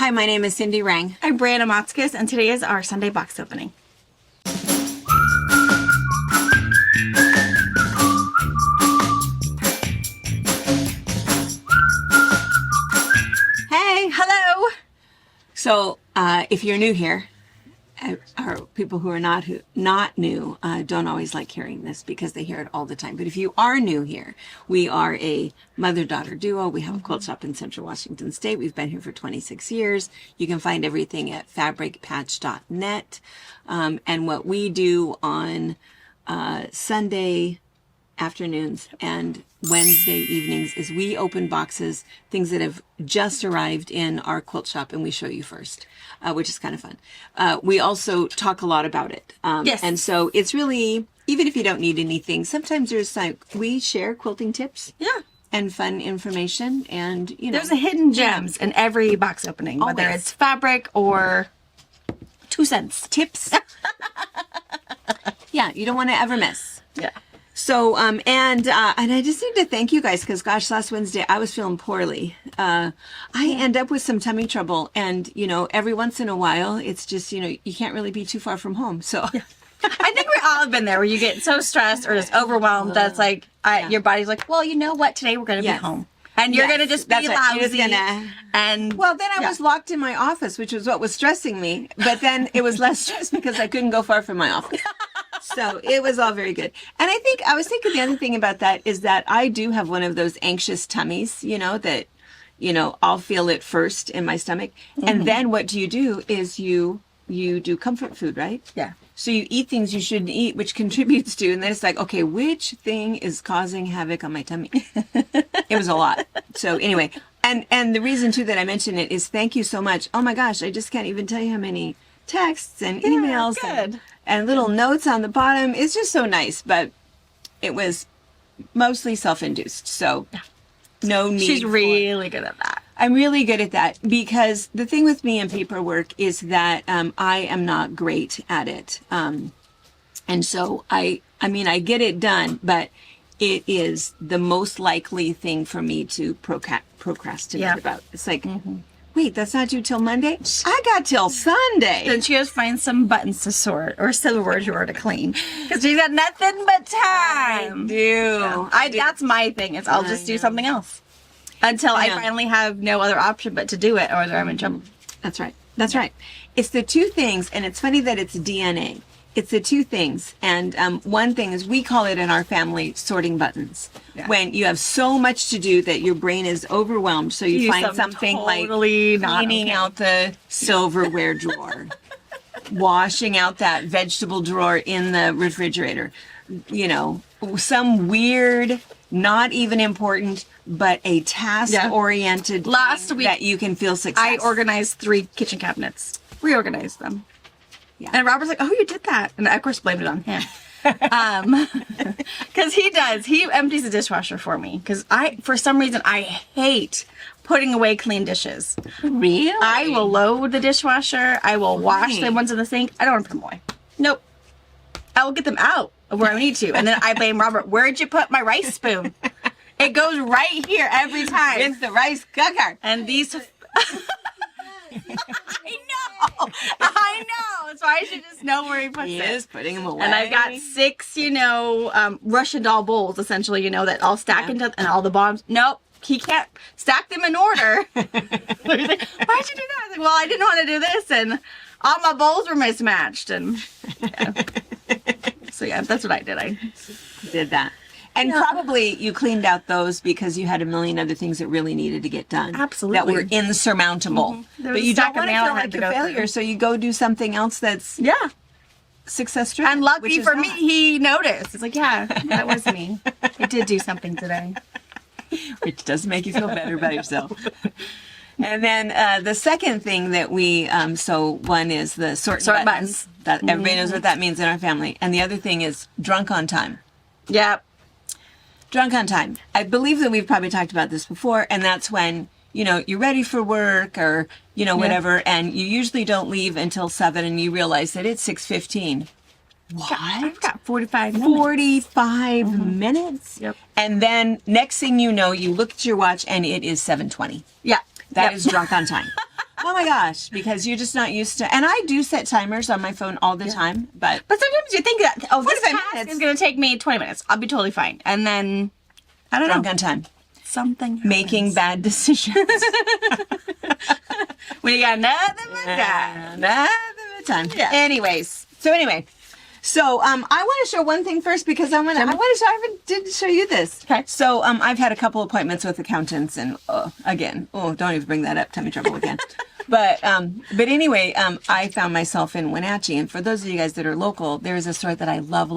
Hi, my name is Cindy Rang. I'm Brianna Motzkus, and today is our Sunday box opening. Hey. Hello! So, if you're new here, or people who are not new don't always like hearing this because they hear it all the time. But if you are new here, we are a mother-daughter duo. We have a quilt shop in Central Washington State. We've been here for 26 years. You can find everything at fabricpatch.net. And what we do on Sunday afternoons and Wednesday evenings is we open boxes, things that have just arrived in our quilt shop, and we show you first, which is kind of fun. We also talk a lot about it. Yes. And so it's really, even if you don't need anything, sometimes there's like, we share quilting tips. Yeah. And fun information, and you know. There's a hidden gems in every box opening, whether Always. it's fabric or 2 cents. Tips. Yeah, you don't want to ever miss. Yeah. So, and I just need to thank you guys because, gosh, last Wednesday I was feeling poorly. I end up with some tummy trouble, and you know, every once in a while, it's just you can't really be too far from home. So, I think we all have been there where you get so stressed or just overwhelmed that it's like your body's like, well, you know what? Today we're going to be home. And you're going to just be That's right. You're lousy. just gonna... And well, then I was locked in my office, which was what was stressing me. But then it was less stress because I couldn't go far from my office. So it was all very good. And I was thinking the other thing about that is that I do have one of those anxious tummies, that, I'll feel it first in my stomach. Mm-hmm. And then what do is you do comfort food, right? Yeah. So you eat things you shouldn't eat, which contributes to, and then it's like, okay, which thing is causing havoc on my tummy? It was a lot. So anyway, and the reason too that I mention it is thank you so much. Oh my gosh, I just can't even tell you how many texts and emails and little notes on the bottom. It's just so nice, but it was mostly self-induced. So no need. She's really good at that. I'm really good at that because the thing with me and paperwork is that I am not great at it. And so I get it done, but it is the most likely thing for me to procrastinate about. It's like, wait, that's not due till Monday? I got till Sunday. Then she has to find some buttons to sort or silverware drawer to clean because she's got nothing but time. I do. So that's my thing. Is I'll just do something else. Until I finally have no other option but to do it, or I'm in trouble. That's right. That's right. It's the two things, and it's funny that it's DNA. It's the two things. And one thing is we call it in our family sorting buttons. Yeah. When you have so much to do that your brain is overwhelmed, so you find something totally like cleaning out the silverware drawer, washing out that vegetable drawer in the refrigerator, some weird, not even important, but a task-oriented Last week, that you can feel success. I organized 3 kitchen cabinets. Reorganized them. Yeah. And Robert's like, oh, you did that. And I, of course, blamed it on him. Because he does. He empties the dishwasher for me. Because for some reason, I hate putting away clean dishes. Really? I will load the dishwasher. I will wash the ones in the sink. I don't want to put them away. Nope. I will get them out where I need to. And then I blame Robert. Where'd you put my rice spoon? It goes right here every time. It's the rice cooker. And these... I know. So I should just know where he puts it. He is putting them away. And I've got 6, Russian doll bowls, essentially, that all stack into... And all the bottoms... Nope. He can't stack them in order. He's like, why'd you do that? I was like, well, I didn't want to do this. And all my bowls were mismatched. And so, that's what I did. I did that. And probably you cleaned out those because you had a million other things that really needed to get done. Absolutely. That were insurmountable. But you don't want to feel like a failure, so you go do something else that's success-driven. And lucky for me, he noticed. It's like, that was me. I did do something today. Which does make you feel better about yourself. And then the second thing that we, so one is the sort buttons. That everybody knows what that means in our family. And the other thing is drunk on time. Yep. Drunk on time. I believe that we've probably talked about this before, and that's when, you're ready for work or, whatever, and you usually don't leave until 7 and you realize that it's 6:15. What? I've got 45 minutes. 45 minutes? Yep. And then next thing you know, you look at your watch and it is 7:20. Yeah. That is drunk on time. Oh my gosh, because you're just not used to, and I do set timers on my phone all the time, but But sometimes you think that, oh, this 45 task minutes. is going to take me 20 minutes. I'll be totally fine. And then, I don't drunk know. on time. Something Making happens. bad decisions. We got nothing but time. Nothing but time. Yeah. Anyways, so I want to show one thing first because I didn't show you this. Okay. So I've had a couple appointments with accountants, and don't even bring that up. Tummy trouble again. But anyway, I found myself in Wenatchee, and for those of you guys that are local, there is a store that I love.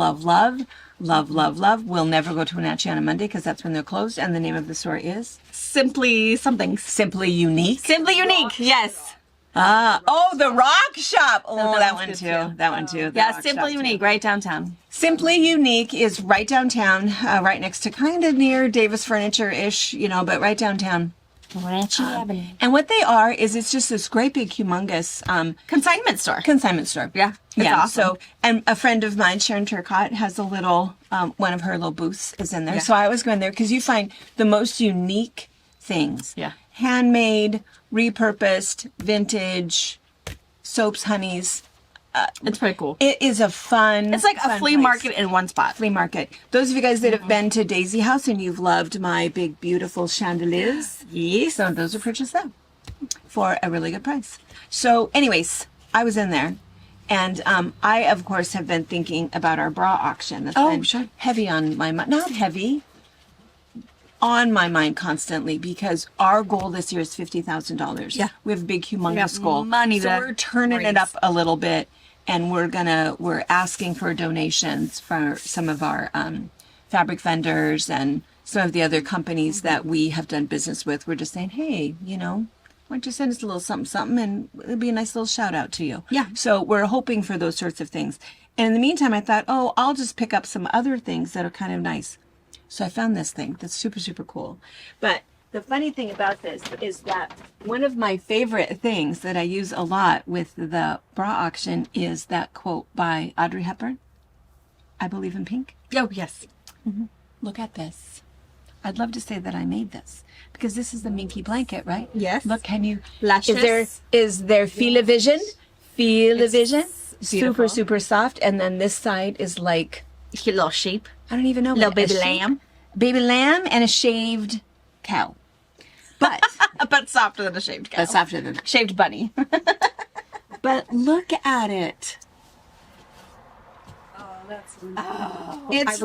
We'll never go to Wenatchee on a Monday because that's when they're closed, and the name of the store is Simply something. Simply Unique. Simply unique. Yes. The Rock Shop. Oh, that that one's one good too. too. That one too. The Yeah, Rock Simply Shop, too. unique, right downtown. Simply Unique is right downtown, right next to kind of near Davis Furniture-ish, but right downtown. Wenatchee Avenue. And what they are is it's just this great big humongous Consignment store. consignment store. Yeah, it's yeah. awesome. So, and a friend of mine, Sharon Turcott, has a little one of her little booths is in there. Yeah. So I always go in there because you find the most unique things. Yeah. Handmade, repurposed, vintage, soaps, honeys. It's pretty cool. It is a fun. It's like a fun flea place. market in one spot. Flea market. Those of you guys that have been to Daisy House and you've loved my big, beautiful chandeliers, yes, so those are purchased there for a really good price. So, anyways, I was in there, and I, of course, have been thinking about our bra auction. That's been sure. heavy on my mind. Not heavy, on my mind constantly because our goal this year is $50,000. Yeah. We have a big, humongous goal. money so to we're turning it raise. up a little bit. And we're asking for donations for some of our fabric vendors and some of the other companies that we have done business with. We're just saying, hey, why don't you send us a little something, and it'll be a nice little shout out to you. Yeah. So we're hoping for those sorts of things. And in the meantime, I thought, I'll just pick up some other things that are kind of nice. So I found this thing that's super, super cool. But the funny thing about this is that one of my favorite things that I use a lot with the bra auction is that quote by Audrey Hepburn. I believe in pink. Oh, yes. Look at this. I'd love to say that I made this because this is the minky blanket, right? Yes. Look, can you? Luscious. Is there feel-o-vision? Feel-o-vision. Super, beautiful. super soft. And then this side is like, A little sheep. I don't even know. Little what- baby a sheep? lamb. Baby lamb and a shaved cow. But But softer than a shaved cow. that's softer than that. Shaved bunny. But look at it. It's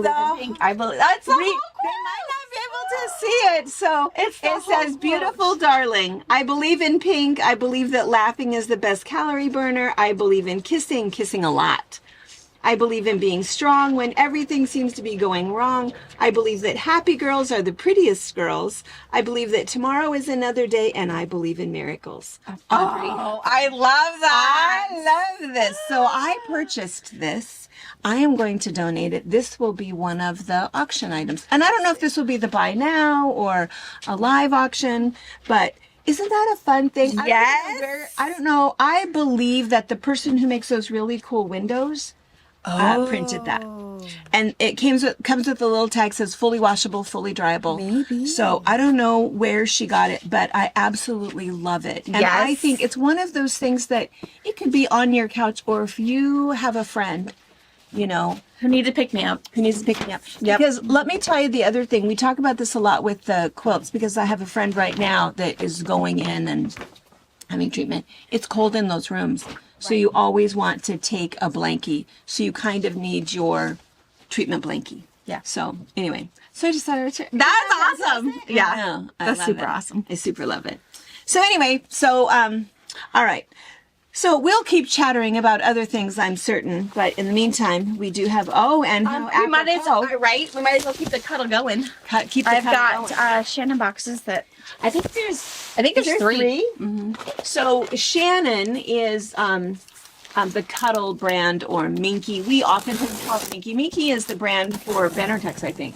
I believe that's so They might not be able to see it. So It's the it says, whole beautiful darling. I believe in pink. I believe that laughing is the best calorie burner. I believe in kissing a lot. I believe in being strong when everything seems to be going wrong. I believe that happy girls are the prettiest girls. I believe that tomorrow is another day, and I believe in miracles. Audrey. Oh, I love that. I love this. So I purchased this. I am going to donate it. This will be one of the auction items. And I don't know if this will be the buy now or a live auction, but isn't that a fun thing? Yes. I don't know. I believe that the person who makes those really cool windows printed that. And it comes with a little tag, says fully washable, fully dryable. Maybe. So I don't know where she got it, but I absolutely love it. And Yes. I think it's one of those things that it could be on your couch, or if you have a friend, Who need to pick me up? who needs to pick me up. Yep. Because let me tell you the other thing. We talk about this a lot with the quilts because I have a friend right now that is going in and having treatment. It's cold in those rooms. So you always want to take a blankie. So you kind of need your treatment blankie. Yeah. So anyway, so I just thought I would share. That's awesome. Yeah. know. I That's love super it. awesome. I super love it. So anyway, all right. So we'll keep chattering about other things, I'm certain. But in the meantime, we do have, We might as well, right? We might as well keep the cuddle going. keep the I've cuddle got going. Shannon boxes that I think there's three. So Shannon is the Cuddle brand, or Minky. We often call it Minky. Minky is the brand for Benertex, I think.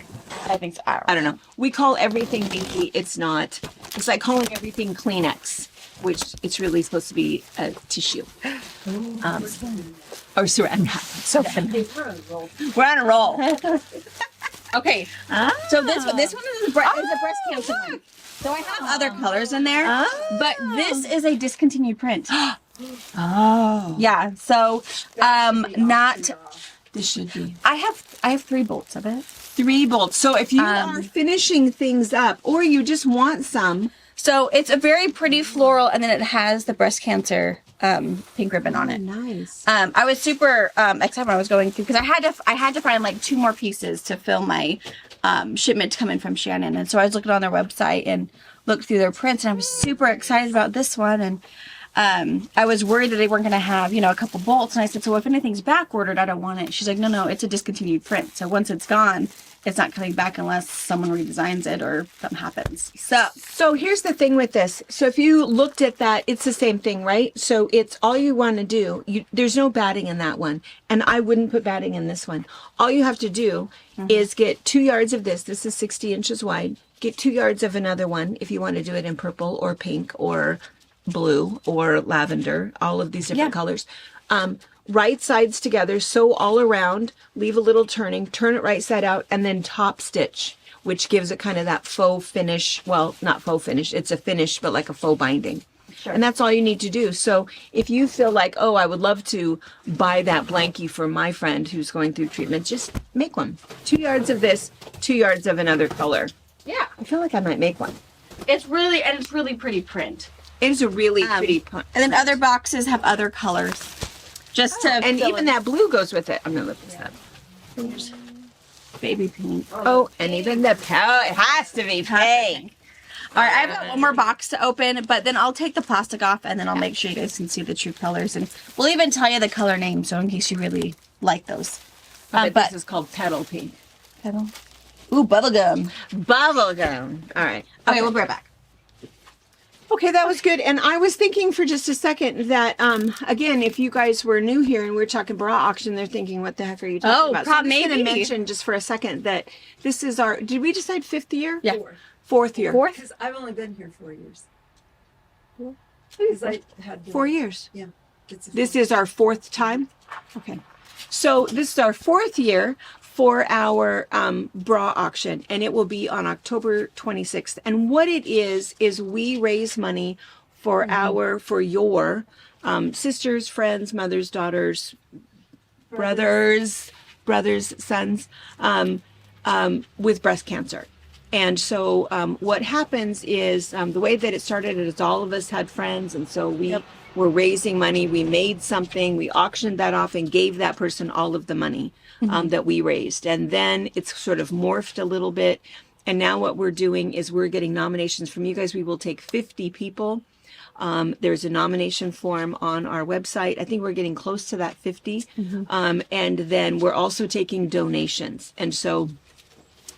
I think so. I don't know. We call everything Minky. It's not. It's like calling everything Kleenex, which it's really supposed to be a tissue. Or saran wrap. So we're on a roll. Okay. So this one is a breast cancer one. So I have other colors in there, but this is a discontinued print. Oh. Yeah. So not. This should be. I have 3 bolts of it. 3 bolts. So if you are finishing things up or you just want some. So it's a very pretty floral, and then it has the breast cancer pink ribbon on it. Nice. I was super excited when I was going through, because I had to find like 2 more pieces to fill my shipment to come in from Shannon, and so I was looking on their website and looked through their prints, and I was super excited about this one, and I was worried that they weren't going to have, a couple bolts, and I said, so if anything's back ordered, I don't want it. She's like, no, it's a discontinued print, so once it's gone, it's not coming back unless someone redesigns it or something happens. So here's the thing with this. So if you looked at that, it's the same thing, right? So it's all you want to do. There's no batting in that one. And I wouldn't put batting in this one. All you have to do is get 2 yards of this. This is 60 inches wide. Get 2 yards of another one if you want to do it in purple or pink or blue or lavender, all of these different colors. Right sides together, sew all around, leave a little turning, turn it right side out, and then top stitch, which gives it kind of that faux finish. Well, not faux finish, it's a finish, but like a faux binding. Sure. And that's all you need to do. So if you feel like, oh, I would love to buy that blankie for my friend who's going through treatment, just make one. 2 yards of this, 2 yards of another color. Yeah. I feel like I might make one. It's really pretty print. It is a really pretty print. And then other boxes have other colors. Just to and even that blue goes with it. I'm gonna look this up. There's baby pink. Oh, and even the it has to be pink. All right, I've got one more box to open, but then I'll take the plastic off, and then I'll make sure you guys can see the true colors, and we'll even tell you the color name, so in case you really like those. But this is called petal pink. Petal. Ooh, bubblegum. Bubblegum. All right. Okay, we'll be right back. Okay, that was good. And I was thinking for just a second that, again, if you guys were new here and we're talking bra auction, they're thinking, what the heck are you talking about? So I'm just going to mention just for a second that this is our, did we decide 5th year? Yeah. 4th year. 4th? Because I've only been here 4 years. Because I had 4 years. Yeah. This is our 4th time? Okay. So this is our 4th year for our bra auction, and it will be on October 26th. And what it is we raise money for your sisters, friends, mothers, daughters, brothers, sons, with breast cancer. And so what happens is the way that it started is all of us had friends, and so we were raising money. We made something, we auctioned that off and gave that person all of the money that we raised. And then it's sort of morphed a little bit. And now what we're doing is we're getting nominations from you guys. We will take 50 people. There's a nomination form on our website. I think we're getting close to that 50. And then we're also taking donations. And so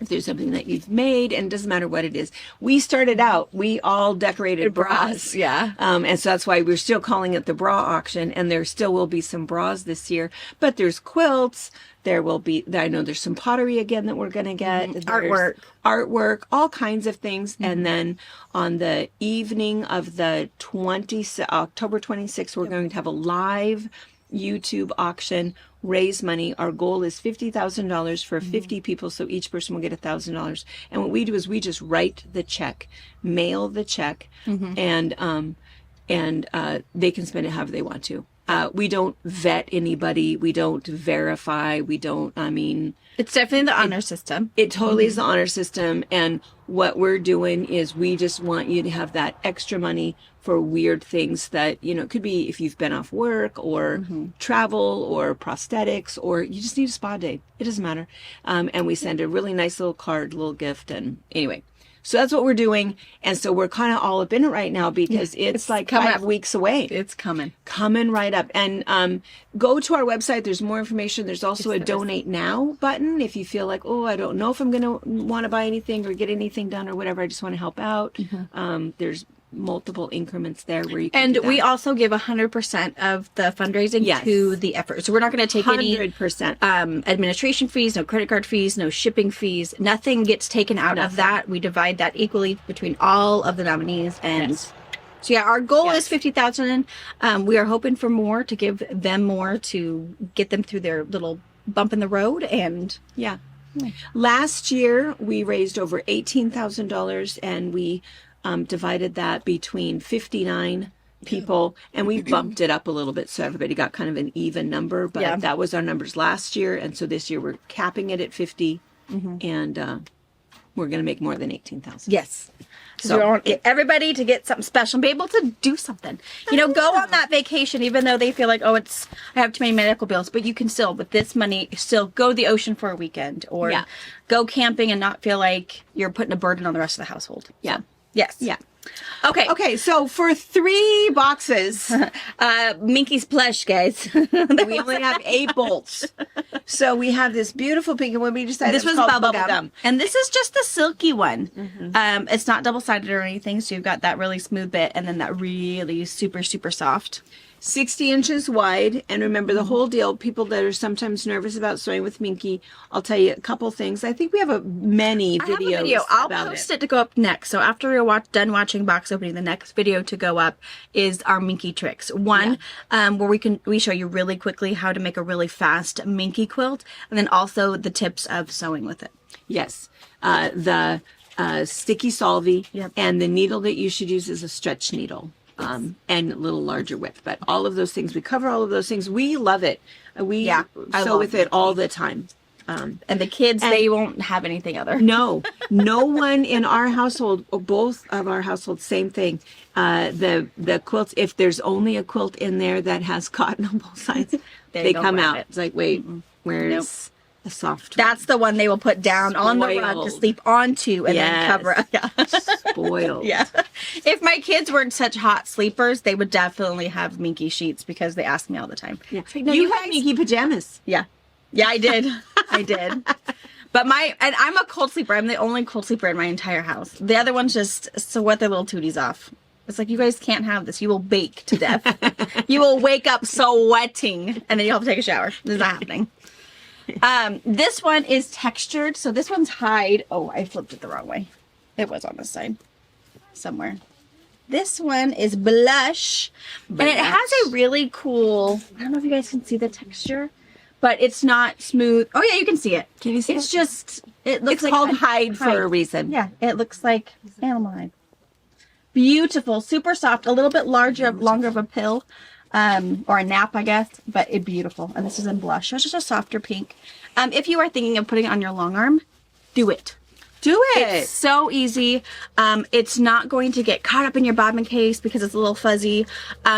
if there's something that you've made, and it doesn't matter what it is. We started out, we all decorated bras. Yeah. And so that's why we're still calling it the bra auction, and there still will be some bras this year. But there's quilts, there will be, I know there's some pottery again that we're going to get. Artwork, all kinds of things. And then on the evening of the October 26th, we're going to have a live YouTube auction, raise money. Our goal is $50,000 for 50 people, so each person will get $1,000. And what we do is we just write the check, mail the check, and they can spend it however they want to. We don't vet anybody. We don't verify. We don't, it's definitely the honor system. It totally is the honor system. And what we're doing is we just want you to have that extra money for weird things that, it could be if you've been off work or travel or prosthetics, or you just need a spa day. It doesn't matter. And we send a really nice little card, little gift. And anyway, so that's what we're doing. And so we're kind of all up in it right now because it's like 5 weeks away. It's coming Right up. And go to our website. There's more information. There's also a donate now button. If you feel like, oh, I don't know if I'm going to want to buy anything or get anything done or whatever. I just want to help out. There's multiple increments there where you can do that. We also give 100% of the fundraising to the effort. So we're not going to take 100%. any administration fees, no credit card fees, no shipping fees. Nothing gets taken out of that. We divide that equally between all of the nominees. And so yeah, our goal is 50,000. We are hoping for more, to give them more, to get them through their little bump in the road. And Last year, we raised over $18,000, and we divided that between 59 people, and we bumped it up a little bit so everybody got kind of an even number. But Yeah. that was our numbers last year, and so this year we're capping it at 50, and we're going to make more than 18,000. Yes. So- So we want everybody to get something special and be able to do something. You know, go on that vacation, even though they feel like, oh, I have too many medical bills, but you can still, with this money, still go to the ocean for a weekend or Yeah. go camping and not feel like you're putting a burden on the rest of the household. Yeah. So, yes. Yeah. Okay. Okay, so for 3 boxes, Minky's plush, guys. we only have 8 bolts. So we have this beautiful pink, and when we decided This it was was called bubble bubble gum. And this is just the silky one. It's not double-sided or anything, so you've got that really smooth bit and then that really super, super soft. 60 inches wide. And remember the whole deal, people that are sometimes nervous about sewing with Minky, I'll tell you a couple things. I think we have many I have videos a video. I'll about post it to go up next. So after we're done watching box opening, the next video to go up is our Minky tricks. One, where we show you really quickly how to make a really fast Minky quilt, and then also the tips of sewing with it. Yes. The sticky solvy, Yep. and the needle that you should use is a stretch needle. And a little larger width, but all of those things, we cover all of those things. We love it. We I sew love with it all the time. And the kids, they won't have anything other. No one in our household, or both of our households, same thing. The quilts, if there's only a quilt in there that has cotton on both sides, they don't come grab out. it. It's like, wait, where's the soft one? That's the one they will put down on the rug to Spoiled. sleep onto and then Yes. cover up. Yeah. Spoiled. Yeah. If my kids weren't such hot sleepers, they would definitely have Minky sheets because they ask me all the time. Yeah. It's like, no, you guys- had Minky pajamas. Yeah. Yeah, I did. I did. But and I'm a cold sleeper. I'm the only cold sleeper in my entire house. The other ones just sweat their little tooties off. It's like, you guys can't have this. You will bake to death. You will wake up sweating and then you'll have to take a shower. This is not happening. This one is textured. So this one's hide. Oh, I flipped it the wrong way. It was on this side somewhere. This one is blush. And it has a really cool, I don't know if you guys can see the texture, but it's not smooth. Oh yeah, you can see it. Can you see It's it? just, it looks It's like called hide for a reason. Yeah, it looks like animal hide. Beautiful, super soft, a little bit longer of a pill, or a nap, I guess, but it's beautiful. And this is in blush, so it's just a softer pink. If you are thinking of putting it on your long arm, do it. Do It's it. so easy. It's not going to get caught up in your bobbin case because it's a little fuzzy.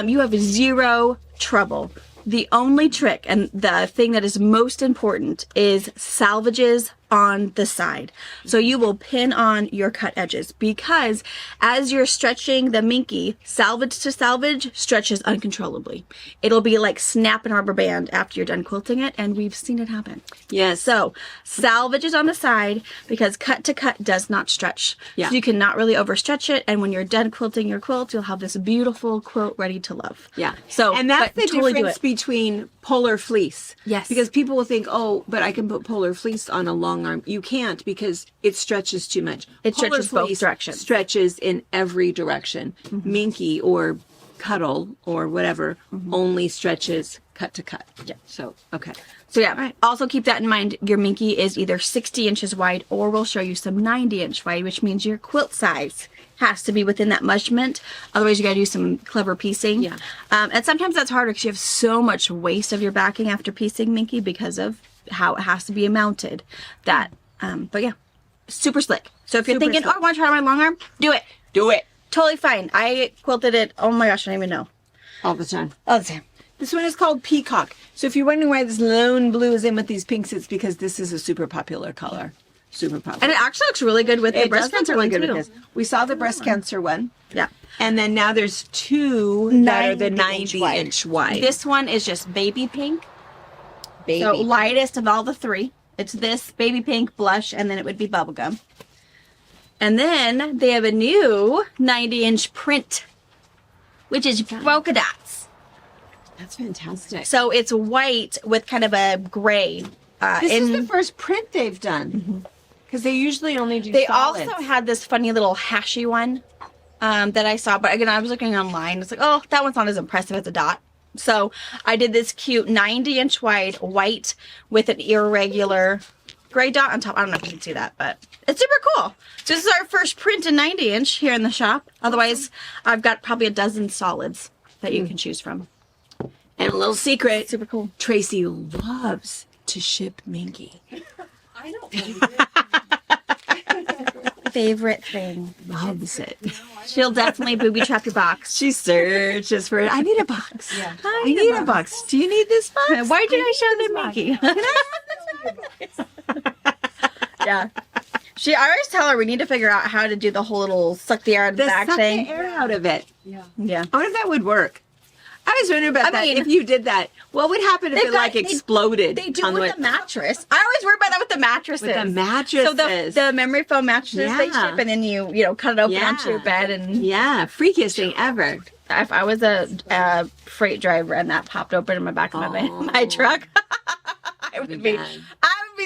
You have 0 trouble. The only trick and the thing that is most important is salvages on the side. So you will pin on your cut edges because as you're stretching the Minky, salvage to salvage stretches uncontrollably. It'll be like snapping a rubber band after you're done quilting it, and we've seen it happen. Yes. So salvages on the side because cut to cut does not stretch. Yeah. So you cannot really overstretch it. And when you're done quilting your quilt, you'll have this beautiful quilt ready to love. Yeah. So, and that's but the totally do difference it. between polar fleece. Yes. Because people will think, oh, but I can put polar fleece on a long arm. You can't because it stretches too much. It Polar stretches both fleece directions. Stretches in every direction. Minky or cuddle or whatever only stretches cut to cut. Yeah. So, okay. So yeah, also keep that in mind. Your Minky is either 60 inches wide or we'll show you some 90-inch wide, which means your quilt size has to be within that measurement. Otherwise, you got to do some clever piecing. Yeah. And sometimes that's harder because you have so much waste of your backing after piecing Minky because of how it has to be mounted. That, but yeah, super slick. So if you're Super thinking, slick. oh, I want to try on my long arm, do it. Do it. Totally fine. I quilted it. Oh my gosh, I don't even know. All the time. Oh, the same. This one is called Peacock. So if you're wondering why this lone blue is in with these pinks, it's because this is a super popular color. Super popular. And it actually looks really good with the It breast does look cancer really one good too. with this. We saw the breast cancer one. Yeah. And then now there's 2 that are the 90-inch wide. This one is just baby pink. So lightest of all the 3. It's this, baby pink, blush, and then it would be bubblegum. And then they have a new 90-inch print, which is polka dots. That's fantastic. So it's white with kind of a gray. This is the first print they've done. Because they usually only do They solids. also had this funny little hashy one that I saw. But again, I was looking online. It's like, oh, that one's not as impressive as a dot. So I did this cute 90-inch wide white with an irregular gray dot on top. I don't know if you can see that, but it's super cool. So this is our first print in 90-inch here in the shop. Otherwise, I've got probably a dozen solids that you can choose from. And a little secret, Super cool. Tracy loves to ship Minky. I don't know. Favorite thing. Loves it. She'll definitely booby trap your box. She searches for it. I need a box. Yeah. I need a box. Do you need this box? Why did I show them Mickey? Yeah. I always tell her we need to figure out how to do the whole little suck the air out of the back suck thing. the air out of it. Yeah. Yeah. I wonder if that would work. I was wondering about I that. mean, If you did that, what would happen if they've it got- like they- exploded? They do on with the mattress. I always worry about that with the mattresses. With the mattresses. So the memory foam mattresses they Yeah. ship, and then you cut it open Yeah. onto your bed. And Yeah, freakiest thing ever. if I was a freight driver and that popped open in my back of my truck, I would be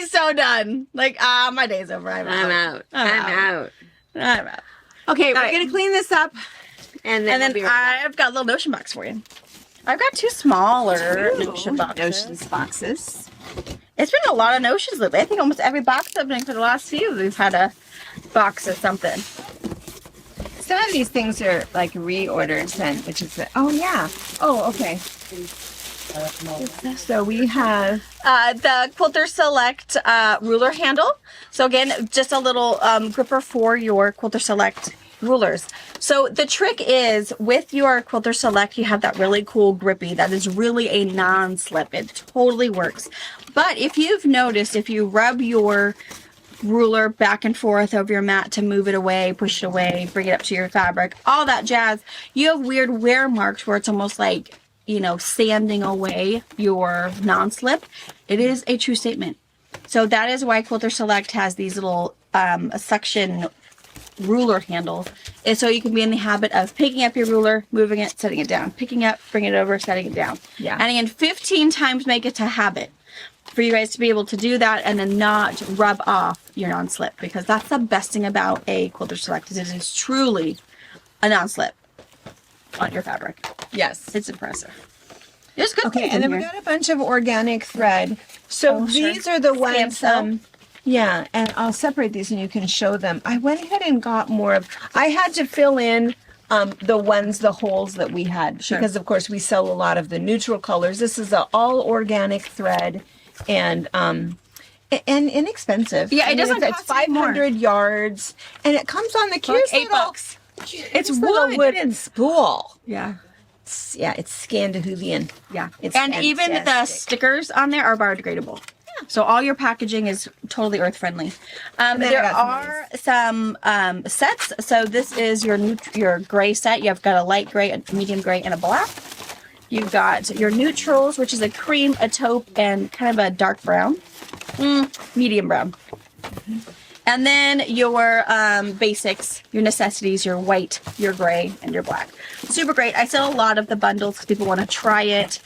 so done. Like, my day's over. I'm out. I'm out. Okay, Okay, we're right. gonna clean this up, and then, and then we'll be right I've got a little Notion box for you. I've got two smaller back. Notion boxes. Notions boxes. It's been a lot of Notions lately. I think almost every box opening for the last few, we've had a box of something. Some of these things are like reorders, then, which is oh yeah. Oh okay. So we have The Quilter Select ruler handle. So again, just a little gripper for your Quilter Select rulers. So the trick is with your Quilter Select, you have that really cool grippy that is really a non-slip. It totally works. But if you've noticed, if you rub your ruler back and forth over your mat to move it away, push it away, bring it up to your fabric, all that jazz, you have weird wear marks where it's almost like, sanding away your non-slip. It is a true statement. So that is why Quilter Select has these little suction ruler handles, is so you can be in the habit of picking up your ruler, moving it, setting it down, picking up, bringing it over, setting it down. Yeah. And again, 15 times make it a habit for you guys to be able to do that and then not rub off your non-slip, because that's the best thing about a Quilter Select, is it is truly a non-slip on your fabric. yes. It's impressive. There's good Okay, things and in then we here. got a bunch of organic thread. So Oh, sure. these are the ones. Stamp Yeah, and I'll separate these and you can show them. I went ahead and got more of. I had to fill in the holes that we had, Sure. because of course we sell a lot of the neutral colors. This is a all organic thread, and inexpensive. Yeah, it doesn't It's cost any more. 500 yards, and it comes on the cutest $8. little. It's little wood. wooden spool. Yeah. Yeah, it's Scandinavian. Yeah. It's and even the fantastic. stickers on there are biodegradable. Yeah. So all your packaging is totally earth friendly. then I There got some are some sets. So this is your gray set. You've got a light gray, a medium gray, and a black. You've got your neutrals, which is a cream, a taupe, and kind of a dark brown. Medium brown. And then your basics, your necessities, your white, your gray, and your black. Super great. I sell a lot of the bundles because people want to try it.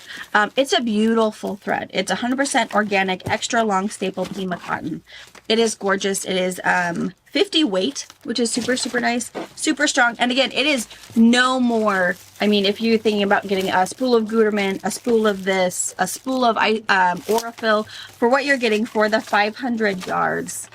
It's a beautiful thread. It's 100% organic, extra long staple Pima cotton. It is gorgeous. It is 50 weight, which is super, super nice, super strong. And again, it is no more. I mean, if you're thinking about getting a spool of Gutermann, a spool of this, a spool of Aurifil, for what you're getting for the 500 yards,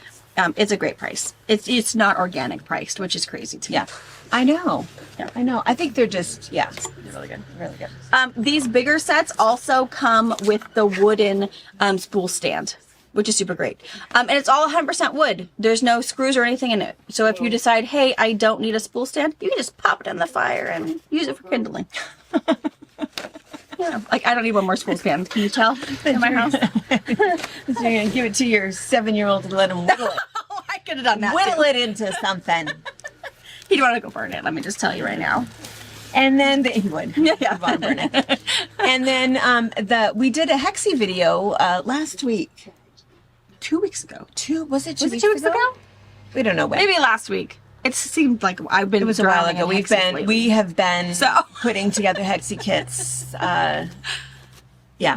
it's a great price. It's not organic priced, which is crazy to me. Yeah, I know. Yeah. I know. I think they're just Really good. Really good. These bigger sets also come with the wooden spool stand, which is super great. And it's all 100% wood. There's no screws or anything in it. So if you decide, hey, I don't need a spool stand, you can just pop it in the fire and use it for kindling. Yeah, like I don't need one more spool stand. Can you tell? In my house. You're gonna give it to your 7-year-old and let him whittle it. Oh, I could have done that. Whittle too. it into something. He'd want to go burn it. Let me just tell you right now. And then he would. Yeah. He'd want to burn it. And then we did a Hexie video last week. 2 weeks ago. Was it 2 weeks ago? We don't know when. Maybe last week. It seemed like I've been. It was a while drowning ago. in Hexies We have been So- putting together Hexie kits.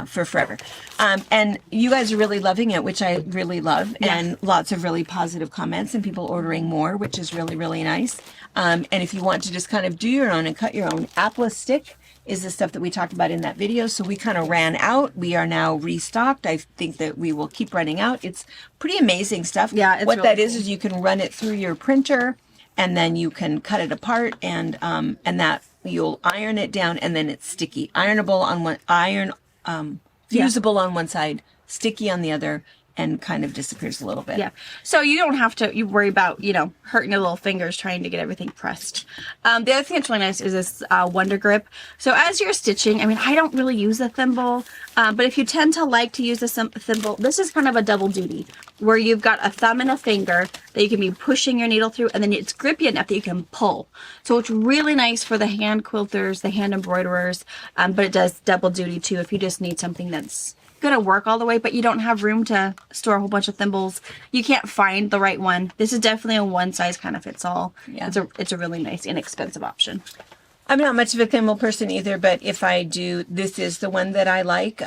For forever. And you guys are really loving it, which I really love. Yeah. And lots of really positive comments and people ordering more, which is really, really nice. And if you want to just kind of do your own and cut your own, Appas Stick is the stuff that we talked about in that video. So we kind of ran out. We are now restocked. I think that we will keep running out. It's pretty amazing stuff. Yeah, it's what really that is cool. you can run it through your printer, and then you can cut it apart, and that you'll iron it down, and then it's sticky. Ironable on one, fusible on one side, sticky on the other, and kind of disappears a little bit. Yeah. So you don't have to you worry about, hurting your little fingers trying to get everything pressed. The other thing that's really nice is this Wonder Grip. So as you're stitching, I mean, I don't really use a thimble, but if you tend to like to use a thimble, this is kind of a double duty where you've got a thumb and a finger that you can be pushing your needle through, and then it's grippy enough that you can pull. So it's really nice for the hand quilters, the hand embroiderers, but it does double duty too if you just need something that's going to work all the way, but you don't have room to store a whole bunch of thimbles. You can't find the right one. This is definitely a one size kind of fits all. Yeah. It's a really nice, inexpensive option. I'm not much of a thimble person either, but if I do, this is the one that I like,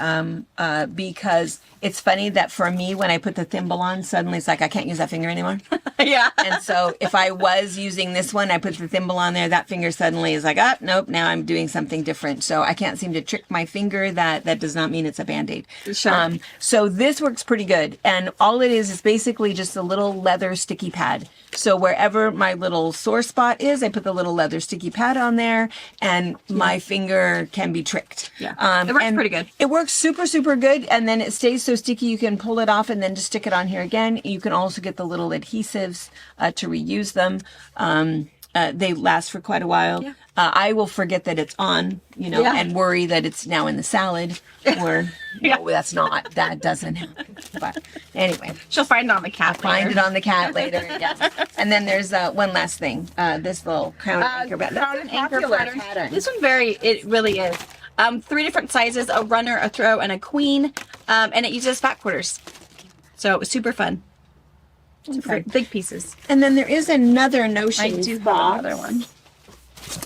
because it's funny that for me, when I put the thimble on, suddenly it's like I can't use that finger anymore. Yeah. And so if I was using this one, I put the thimble on there, that finger suddenly is like, oh, nope, now I'm doing something different. So I can't seem to trick my finger. That does not mean it's a Band-Aid. Sure. So this works pretty good. And all it is basically just a little leather sticky pad. So wherever my little sore spot is, I put the little leather sticky pad on there, and my finger can be tricked. Yeah. It works and pretty good. It works super, super good. And then it stays so sticky, you can pull it off and then just stick it on here again. You can also get the little adhesives to reuse them. They last for quite a while. Yeah. I will forget that it's on, and worry that it's now in the salad, or no, that's not. That doesn't happen. But anyway, She'll find it on the cat. find it on the cat later. Yes. And then there's one last thing. This little crown anchor pattern. Crown and anchor Popular pattern. This one it really is. 3 different sizes: a runner, a throw, and a queen. And it uses fat quarters, so it's super fun. Okay. Big pieces. And then there is another notion. I do have another one.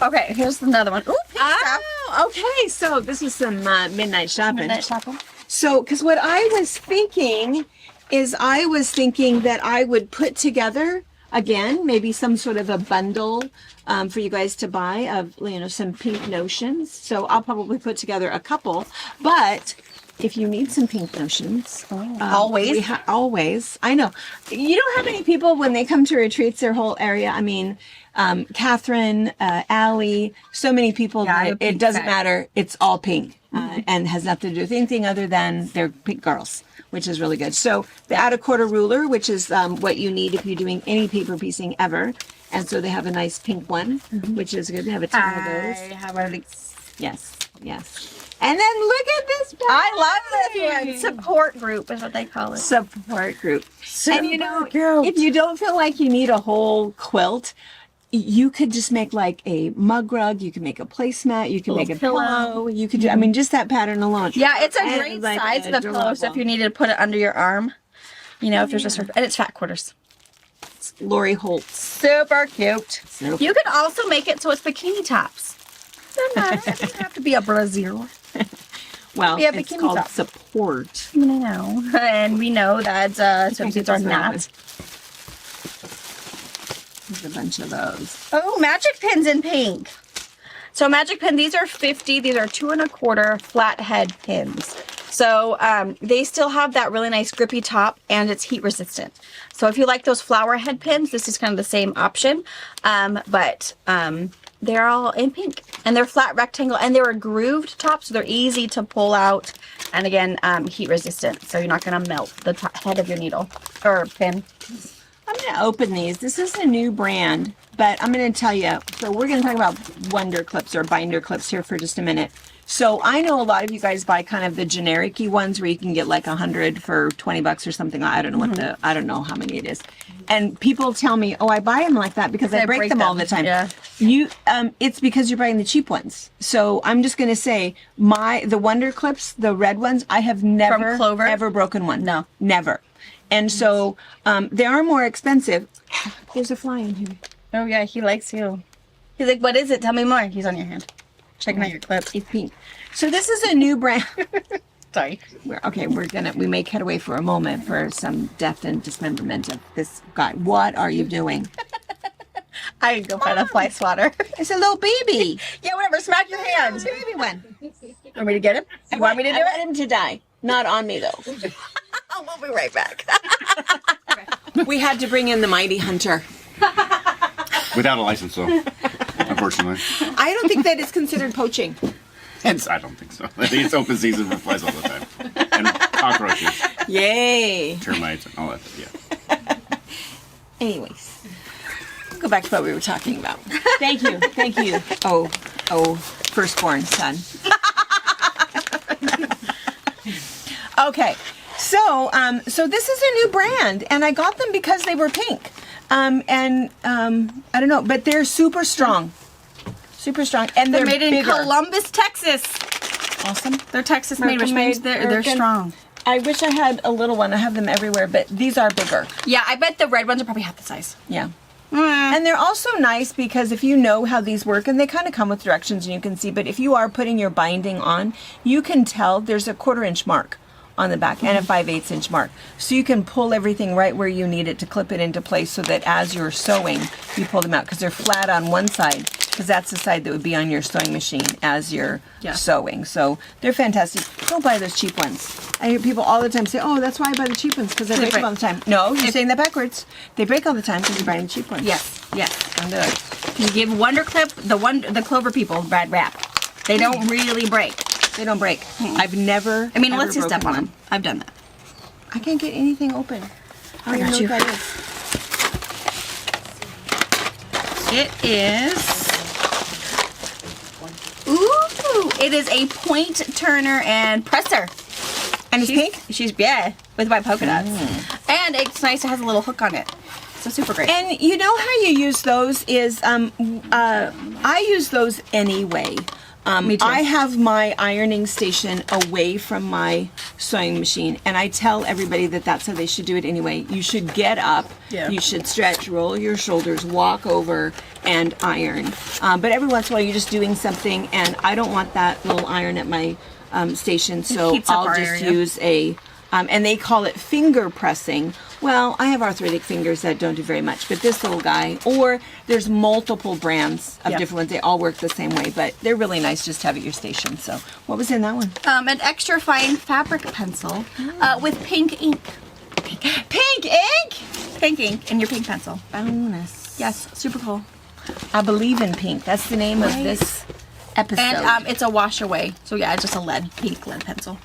Okay, here's another one. Ooh, pink stuff. Oh, okay. So this is some midnight shopping. Midnight shopping. So, because what I was thinking is that I would put together, again, maybe some sort of a bundle for you guys to buy of, some pink notions. So I'll probably put together a couple. But if you need some pink notions, Always? Always. I know. You know how many people, when they come to retreats, their whole area, I mean, Catherine, Allie, so many people, Yeah, I have a it pink doesn't set. matter. It's all pink and has nothing to do with anything other than they're pink girls, which is really good. So the add a quarter ruler, which is what you need if you're doing any paper piecing ever. And so they have a nice pink one, which is good. They have a ton of those. I have one of these. Yes, yes. And then look at this. I love this bag. one. Support group is what they call it. Support group. And group. if you don't feel like you need a whole quilt, you could just make like a mug rug. You can make a placemat. You can make a pillow. You could do, just that pattern alone. Yeah, it's a And great like size of the pillow. So if you needed to put it under your arm, if there's just, and it's fat quarters. Lori Holtz. Super cute. So You could also make it so it's bikini tops. Doesn't matter. It doesn't have to be a brassiere. well, Yeah, it's bikini called top. support. I know. And we know that swimsuits are not. There's a bunch of those. Oh, magic pins in pink. So magic pin, these are 50. These are 2 1/4 flat head pins. So they still have that really nice grippy top, and it's heat resistant. So if you like those flower head pins, this is kind of the same option. But they're all in pink, and they're flat rectangle, and they're a grooved top, so they're easy to pull out. And again, heat resistant, so you're not going to melt the head of your needle or pin. I'm going to open these. This is a new brand, but I'm going to tell you. So we're going to talk about wonder clips or binder clips here for just a minute. So I know a lot of you guys buy kind of the generic-y ones where you can get like 100 for $20 or something. I don't know I don't know how many it is. And people tell me, oh, I buy them like that because I break them all the time. Yeah. It's because you're buying the cheap ones. So I'm just going to say the wonder clips, the red ones, I have never, Clover? ever broken one. No. Never. And so they are more expensive. There's a fly in here. Oh yeah, he likes you. He's like, what is it? Tell me more. He's on your hand. Checking out your clips. It's pink. So this is a new brand. Sorry. We may cut away for a moment for some death and dismemberment of this guy. What are you doing? I go find a fly swatter. It's a little baby. Yeah, whatever. Smack your hands. Baby one. Want me to get him? You want me to do I want it? him to die. Not on me, though. We'll be right back. We had to bring in the mighty hunter. Without a license, though, unfortunately. I don't think that is considered poaching. I don't think so. I think it's open season for flies all the time. And cockroaches, Yay. termites, and all that. Yeah. Anyways, go back to what we were talking about. Thank you. Thank you. Oh, firstborn son. Okay. So this is a new brand, and I got them because they were pink. I don't know, but they're super strong. Super strong. And They're made in bigger. Columbus, Texas. Awesome. They're Texas made, which means they're American. strong. I wish I had a little one. I have them everywhere, but these are bigger. Yeah, I bet the red ones are probably half the size. Yeah. And they're also nice because if you know how these work, and they kind of come with directions and you can see, but if you are putting your binding on, you can tell there's a 1/4 inch mark on the back and a 5/8 inch mark. So you can pull everything right where you need it to clip it into place so that as you're sewing, you pull them out because they're flat on one side because that's the side that would be on your sewing machine as you're sewing. So they're fantastic. Don't buy those cheap ones. I hear people all the time say, oh, that's why I buy the cheap ones because they break them all the time. No, you're saying that backwards. They break all the time because you're buying the cheap ones. Yes, yes. Don't do it. You give Wonder Clip, the Clover people, bad rap. They don't really break. They don't break. I've never. I mean, ever let's just step broken on one. them. I've done that. I can't get anything open. I don't got know you. what that is. It is. Ooh! It is a point turner and presser. And it's pink? She's with white polka dots. And it's nice. It has a little hook on it. So super great. And you know how you use those is I use those anyway. Me too. I have my ironing station away from my sewing machine, and I tell everybody that that's how they should do it anyway. You should get up, you should stretch, roll your shoulders, walk over, and iron. But every once in a while, you're just doing something, and I don't want that little iron at my station, so heats up I'll our just area. use a, and they call it finger pressing. Well, I have arthritic fingers that don't do very much, but this little guy, or there's multiple brands of different ones. They all work the same way, but they're really nice just to have at your station. So, what was in that one? An extra fine fabric pencil with pink ink. Pink ink! Pink ink in your pink pencil. Bonus. Yes, super cool. I believe in pink. That's the name of this episode. And it's a wash away. So yeah, it's just a pink lead pencil.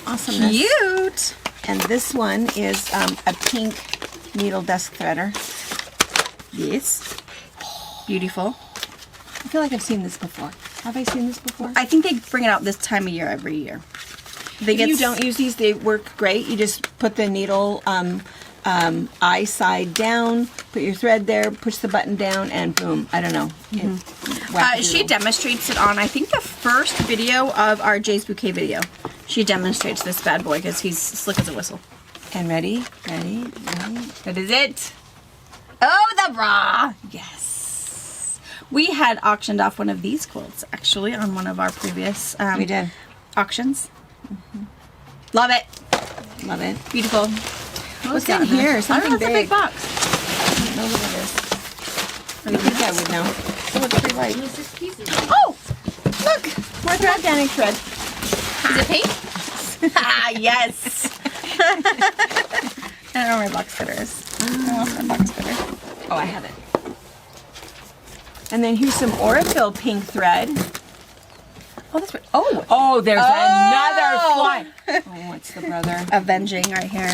Awesomeness. Cute. And this one is a pink needle desk threader. Yes. Beautiful. I feel like I've seen this before. Have I seen this before? I think they bring it out this time of year every year. If you don't use these, they work great. You just put the needle eye side down, put your thread there, push the button down, and boom. I don't know. She demonstrates it on, I think, the first video of our Jay's Bouquet video. She demonstrates this bad boy because he's slick as a whistle. And ready? That is it. Oh, the bra. Yes. We had auctioned off one of these quilts, actually, on one of our previous We did. auctions. Love it. Love it. Beautiful. What's in here? I Something don't know, it's a big big. box. I don't know what it is. I think I would know. It looks pretty light. Oh! Look! More thread. Organic thread. Is it pink? Ah, yes. I don't know where my box cutter is. I lost my box cutter. Oh, I have it. And then here's some Aurifil pink thread. Oh, that's right. Oh, Oh, there's another fly. Oh, it's the brother. avenging right here.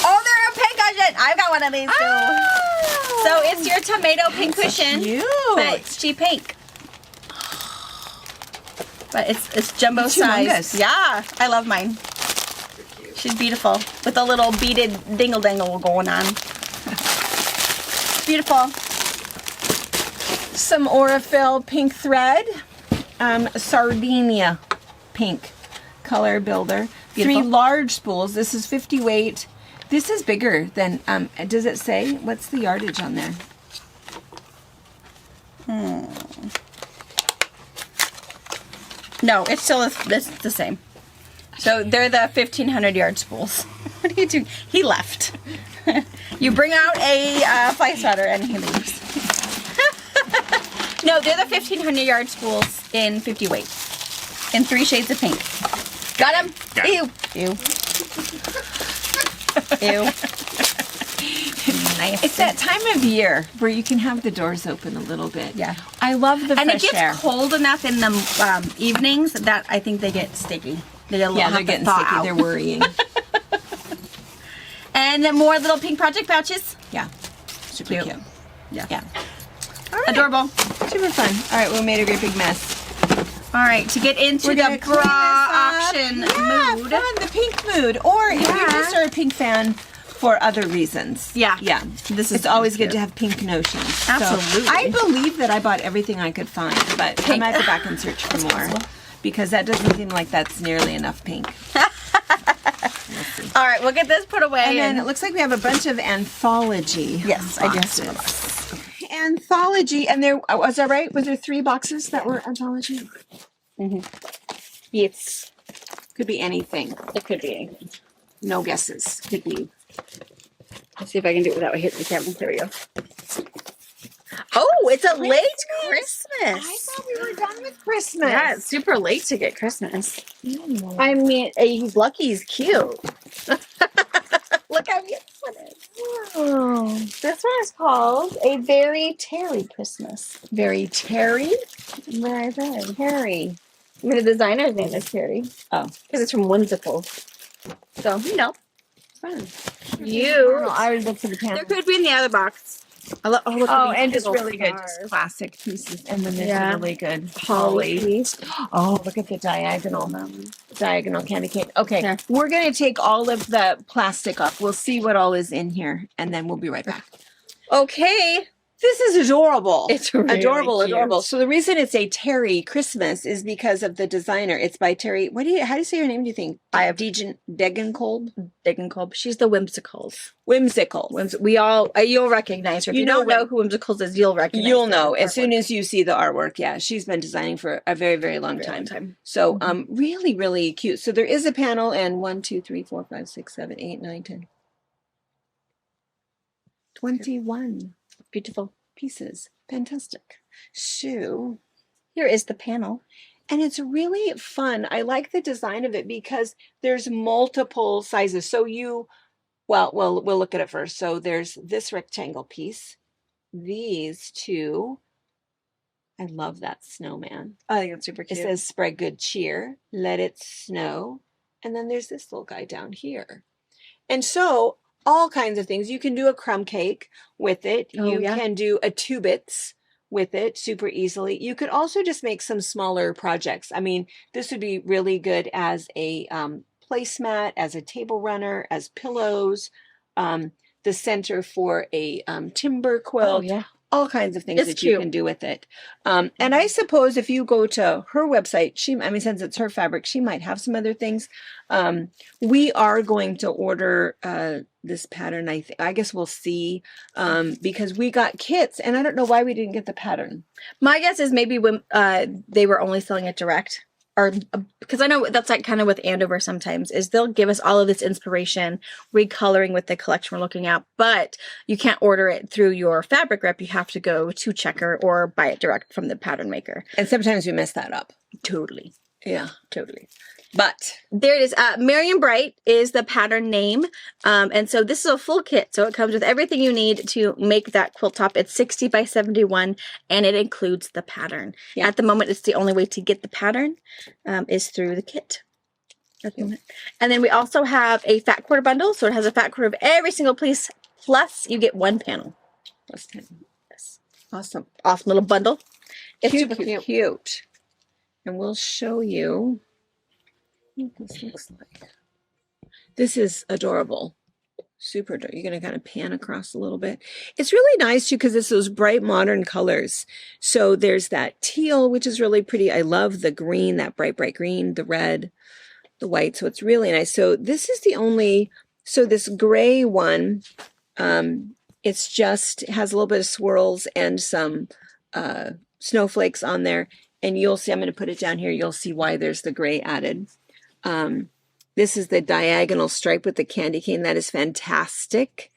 Oh, they're a pink cushion. I've got one of these too. Oh. So it's your tomato pink cushion, Cute. but it's cheap pink. But it's jumbo It's size. humongous. Yeah, I love mine. She's beautiful with a little beaded dingle dangle going on. Beautiful. Some Aurifil pink thread. Sardinia pink color builder. Beautiful. 3 large spools. This is 50 weight. This is bigger than, does it say? What's the yardage on there? No, it's still it's the same. So they're the 1,500 yard spools. What are you doing? He left. You bring out a fly swatter and he leaves. No, they're the 1,500-yard spools in 50 weight. In 3 shades of pink. Got him? Got Ew. Ew. Ew. Nice. It's that time of year where you can have the doors open a little bit. Yeah. I love the And fresh it gets air. cold enough in the evenings that I think they get sticky. They get a little Yeah, they're have to getting thaw sticky. out. They're worrying. And then more little pink project pouches. Yeah. Super cute. Yeah. Yeah. Adorable. Super fun. All right, we made a great big mess. All right, to get into We're the gonna clean bra this up. auction Yeah, mood. fun, the pink mood. Or if you Yeah. just are a pink fan for other reasons. Yeah. Yeah. This is It's always cute. good to have pink notions. So, Absolutely. I believe that I bought everything I could find, but I might go back and search for more. Because that doesn't seem like that's nearly enough pink. All right, we'll get this put away. And then it looks like we have a bunch of anthology. Yes, I guess. boxes. Anthology, and there was that right? Was there 3 boxes that were anthology? Yes, Could be anything. it could be anything. No guesses. Could be. Let's see if I can do it without hitting the camera. There we go. Oh, it's a late Christmas. I thought we were done with Christmas. Yeah, it's super late to get Christmas. I mean, he's lucky he's cute. Look how cute this one is. Oh, this one is called A Very Terry Christmas. Very Terry. Very, very Terry. I mean, the designer's name is Terry. Oh. Because it's from Whimsical. So, you know. Fun. Cute. I already looked for the panel. There could be in the other box. Look Oh, at and these just little really good stars. just classic pieces. And then there's Yeah. a really good Holly. holly. Oh, look at the diagonal candy cane. Okay, Yeah. we're going to take all of the plastic off. We'll see what all is in here, and then we'll be right back. Okay. This is adorable. It's really adorable, cute. adorable. So the reason it's a Terry Christmas is because of the designer. It's by Terry. How do you say her name? Do you think? I have Degenkolb. Degenkolb. She's the Whimsicles. Whimsical. We all you'll recognize her. If You you, know don't know when- who Whimsicles is, you'll recognize. You'll her know as artwork. soon as you see the artwork. Yeah, she's been designing for a very, very long Very long time. time. So, really, really cute. So there is a panel, and 1, 2, 3, 4, 5, 6, 7, 8, 9, 10, 21 Beautiful. pieces. Fantastic. So, Here is the panel. and it's really fun. I like the design of it because there's multiple sizes. So we'll look at it first. So there's this rectangle piece, these two. I love that snowman. I think it's super It cute. says spread good cheer, let it snow. And then there's this little guy down here. And so all kinds of things. You can do a crumb cake with it. Oh, You yeah. can do a 2-bits with it super easily. You could also just make some smaller projects. I mean, this would be really good as a placemat, as a table runner, as pillows, the center for a timber quilt. Oh, yeah. All kinds of things It's that you cute. can do with it. And I suppose if you go to her website, since it's her fabric, she might have some other things. We are going to order this pattern. I guess we'll see because we got kits and I don't know why we didn't get the pattern. My guess is maybe when they were only selling it direct, or because I know that's like kind of with Andover sometimes is they'll give us all of this inspiration, recoloring with the collection we're looking at, but you can't order it through your fabric rep. You have to go to Checker or buy it direct from the pattern maker. And sometimes we mess that up. Totally. Yeah. Totally. But There it is. Marion Bright is the pattern name. And so this is a full kit. So it comes with everything you need to make that quilt top. It's 60 by 71 and it includes the pattern. Yeah. At the moment, it's the only way to get the pattern is through the kit. At the moment. And then we also have a fat quarter bundle. So it has a fat quarter of every single piece. Plus you get one panel. plus 10. Yes. Awesome. Awesome little bundle. It's Cute, super cute, cute. cute. And we'll show you what this looks like. This is adorable. Super adorable. You're going to kind of pan across a little bit. It's really nice too because it's those bright modern colors. So there's that teal, which is really pretty. I love the green, that bright, bright green, the red, the white. So it's really nice. So this is the only, so this gray one, it's just has a little bit of swirls and some snowflakes on there. And you'll see, I'm going to put it down here. You'll see why there's the gray added. This is the diagonal stripe with the candy cane. That is fantastic.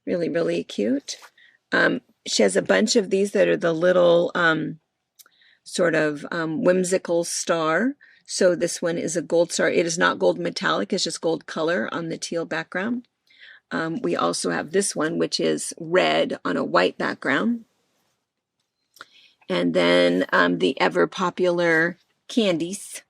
Really, really cute. She has a bunch of these that are the little sort of whimsical star. So this one is a gold star. It is not gold metallic. It's just gold color on the teal background. We also have this one, which is red on a white background. And then the ever popular candies.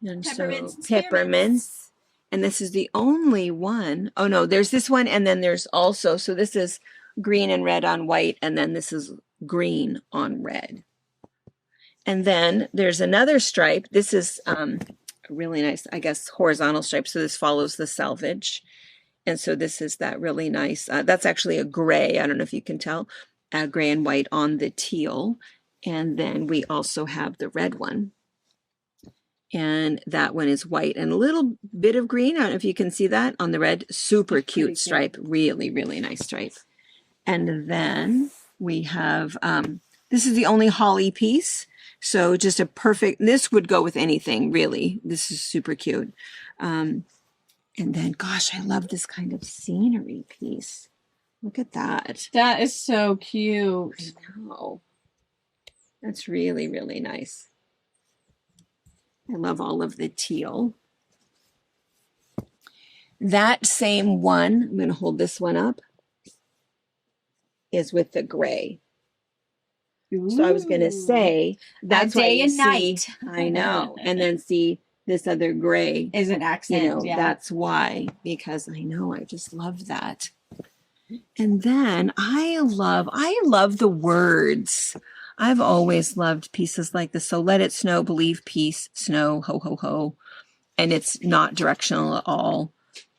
And Peppermints and peppermints. And this is the only one. Oh no, there's this one, and then there's also, so this is green and red on white, and then this is green on red. And then there's another stripe. This is a really nice, I guess, horizontal stripe. So this follows the selvage. And so this is that really nice, that's actually a gray. I don't know if you can tell, gray and white on the teal. And then we also have the red one. And that one is white and a little bit of green. I don't know if you can see that on the red. Super cute stripe. Really, really nice stripe. And then we have, this is the only holly piece. So just a perfect, this would go with anything, really. This is super cute. And then, gosh, I love this kind of scenery piece. Look at that. That is so cute. I know. That's really, really nice. I love all of the teal. That same one, I'm going to hold this one up, is with the gray. So I was going to say, that's why day you and see, night. I know. And then see this other gray. Is an accent. You know, yeah. that's why, because I know, I just love that. And then I love the words. I've always loved pieces like this. So let it snow, believe, peace, snow, ho, ho, ho. And it's not directional at all.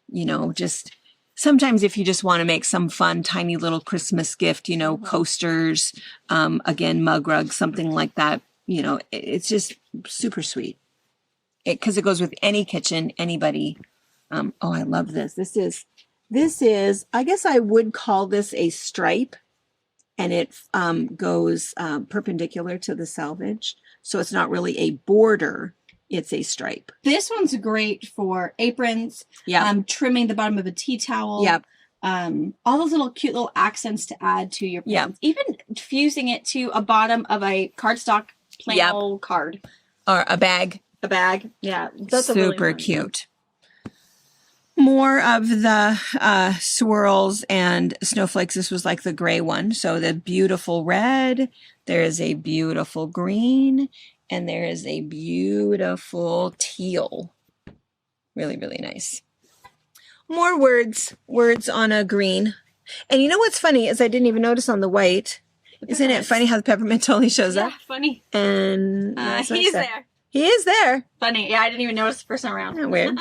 You know, just sometimes if you just want to make some fun, tiny little Christmas gift, you know, coasters, again, mug rugs, something like that, you know, it's just super sweet. Because it goes with any kitchen, anybody. Oh, I love this. This is, I guess I would call this a stripe. And it goes perpendicular to the selvage. So it's not really a border, it's a stripe. This one's great for aprons, trimming the bottom of a tea towel. Yep. All those little cute little accents to add to your plants. Even fusing it to a bottom of a cardstock plain old card. Or a bag. A bag. Yeah. That's Super cute. More of the swirls and snowflakes. This was like the gray one. So the beautiful red, there is a beautiful green, and there is a beautiful teal. Really, really nice. More words on a green. And you know what's funny is I didn't even notice on the white. Isn't it funny how the peppermint totally shows up? Yeah, funny. And He's there. He is there. Funny. Yeah, I didn't even notice the first time around. Isn't that weird?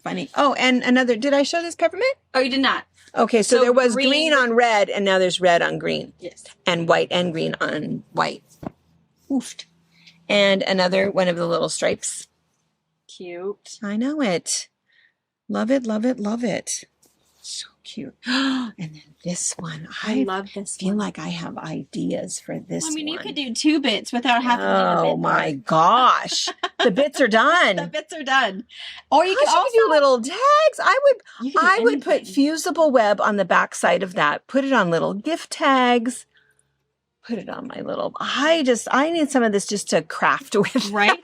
Funny. Oh, and another, did I show this peppermint? Oh, you did not. Okay, so there was green green on red, and now there's red on green. Yes. And white and green on white. Oofed. And another one of the little stripes. Cute. I know it. Love it, love it, love it. So cute. And then this one. I love this feel one. like I have ideas for this one. I mean, you could do 2 bits without having to Oh do a bit my gosh. The bits are done. The bits are done. Or you Gosh, can also do little tags. You can do I would put anything. fusible web on the back side of that. Put it on little gift tags. Put it on my little. I need some of this just to craft with. Right?